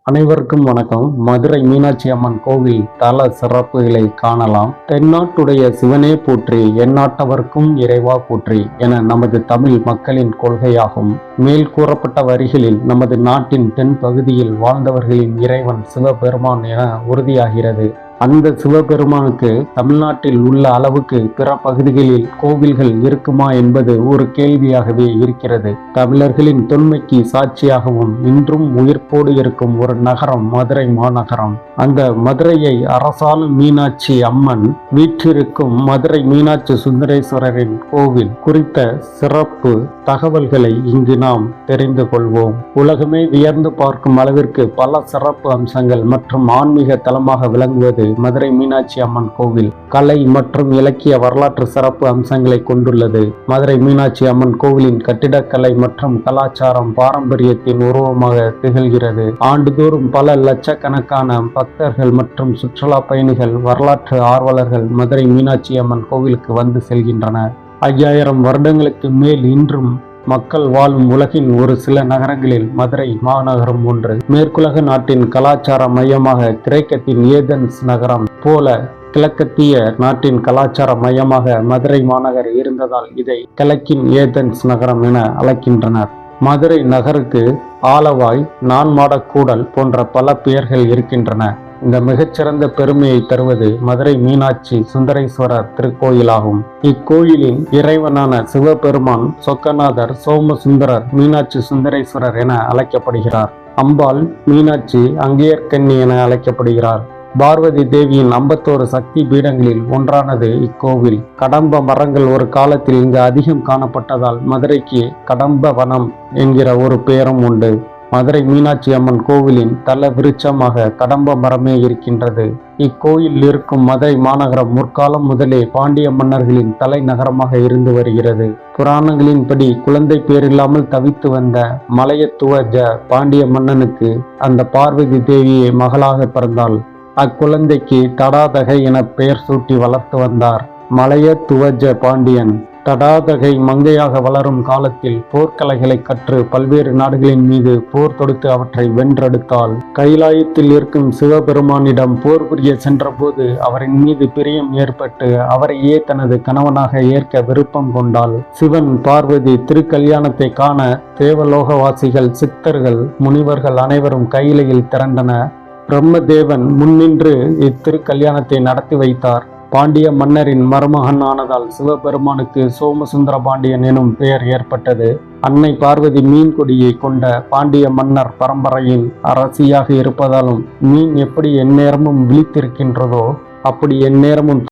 அனைவருக்கும் வணக்கம். மதுரை மீனாட்சி அம்மன் கோவில் தல சிறப்புகளை காணலாம். தென்னாட்டுடைய சிவனே போற்றி, எந்நாட்டவர்க்கும் இறைவா போற்றி என நமது தமிழ் மக்களின் கொள்கையாகும். மேல் கூறப்பட்ட வரிகளில் நமது நாட்டின் தென் பகுதியில் வாழ்ந்தவர்களின் இறைவன் சிவபெருமான் என உறுதியாகிறது. அந்த சிவபெருமானுக்கு தமிழ்நாட்டில் உள்ள அளவுக்கு பிற பகுதிகளில் கோவில்கள் இருக்குமா என்பது ஒரு கேள்வியாகவே இருக்கிறது. தமிழர்களின் தொன்மைக்கு சாட்சியாகவும் இன்றும் உயிர்ப்போடு இருக்கும் ஒரு நகரம் மதுரை மாநகரம். அந்த மதுரையை அரசாளும் மீனாட்சி அம்மன் வீற்றிருக்கும் மதுரை மீனாட்சி சுந்தரேஸ்வரரின் கோவில் குறித்த சிறப்பு தகவல்களை இங்கு நாம் தெரிந்து கொள்வோம். உலகமே வியந்து பார்க்கும் அளவிற்கு பல சிறப்பு அம்சங்கள் மற்றும் ஆன்மீக தலமாக விளங்குவது மதுரை மீனாட்சி அம்மன் கோவில். கலை மற்றும் இலக்கிய வரலாற்று சிறப்பு அம்சங்களை கொண்டுள்ளது. மதுரை மீனாட்சி அம்மன் கோவிலின் கட்டிடக்கலை மற்றும் கலாச்சாரம் பாரம்பரியத்தின் உருவமாக திகழ்கிறது. ஆண்டுதோறும் பல லட்சக்கணக்கான பக்தர்கள் மற்றும் சுற்றுலா பயணிகள் வரலாற்று ஆர்வலர்கள் மதுரை மீனாட்சி அம்மன் கோவிலுக்கு வந்து செல்கின்றனர். 5000 வருடங்களுக்கு மேல் இன்றும் மக்கள் வாழும் உலகின் ஒரு சில நகரங்களில் மதுரை மாநகரம் ஒன்று. மேற்குலக நாட்டின் கலாச்சார மையமாக கிரேக்கத்தின் ஏதென்ஸ் நகரம் போல கிழக்கத்திய நாட்டின் கலாச்சார மையமாக மதுரை மாநகர் இருந்ததால் இதை கிழக்கின் ஏதென்ஸ் நகரம் என அழைக்கின்றனர். மதுரை நகருக்கு ஆலவாய், நான்மாடக்கூடல் போன்ற பல பெயர்கள் இருக்கின்றன. இந்த மிகச்சிறந்த பெருமையை தருவது மதுரை மீனாட்சி சுந்தரேஸ்வரர் திருக்கோயிலாகும். இக்கோயிலின் இறைவனான சிவபெருமான் சொக்கநாதர், சோமசுந்தரர், மீனாட்சி சுந்தரேஸ்வரர் என அழைக்கப்படுகிறார். அம்பாள் மீனாட்சி அங்கேயர்கண்ணி என அழைக்கப்படுகிறார். பார்வதி தேவியின் 51 சக்தி பீடங்களில் ஒன்றானது இக்கோவில். கடம்ப மரங்கள் ஒரு காலத்தில் இங்கு அதிகம் காணப்பட்டதால் மதுரைக்கு கடம்ப வனம் என்கிற ஒரு பெயரும் உண்டு. மதுரை மீனாட்சி அம்மன் கோவிலின் தல விருட்சமாக கடம்ப மரமே இருக்கின்றது. இக்கோயில் இருக்கும் மதுரை மாநகரம் முற்காலம் முதலே பாண்டிய மன்னர்களின் தலைநகரமாக இருந்து வருகிறது. புராணங்களின்படி குழந்தை பேரில்லாமல் தவித்து வந்த மலையத்துவஜ பாண்டிய மன்னனுக்கு அந்த பார்வதி தேவியை மகளாக பிறந்தாள். அக்குழந்தைக்கு தடாதகை என பெயர் சூட்டி வளர்த்து வந்தார் மலையத்துவஜ பாண்டியன். தடாதகை மங்கையாக வளரும் காலத்தில் போர்க்கலைகளை கற்று பல்வேறு நாடுகளின் மீது போர் தொடுத்து அவற்றை வென்றெடுத்தாள். கைலாயத்தில் இருக்கும் சிவபெருமானிடம் போர் புரிய சென்றபோது அவரின் மீது பிரியம் ஏற்பட்டு அவரையே தனது கணவனாக ஏற்க விருப்பம் கொண்டாள். சிவன் பார்வதி திருக்கல்யாணத்தை காண தேவலோகவாசிகள், சித்தர்கள், முனிவர்கள் அனைவரும் கையிலையில் திரண்டனர். பிரம்மதேவன் முன்னின்று இத்திருக்கல்யாணத்தை நடத்தி வைத்தார். பாண்டிய மன்னரின் மருமகன் ஆனதால் சிவபெருமானுக்கு சோமசுந்தர பாண்டியன் எனும் பெயர் ஏற்பட்டது. அன்னை பார்வதி மீன் கொடியை கொண்ட பாண்டிய மன்னர் பரம்பரையின் அரசியாக இருப்பதாலும் மீன் எப்படி எந்நேரமும் விழித்திருக்கின்றதோ அப்படி எந்நேரமும்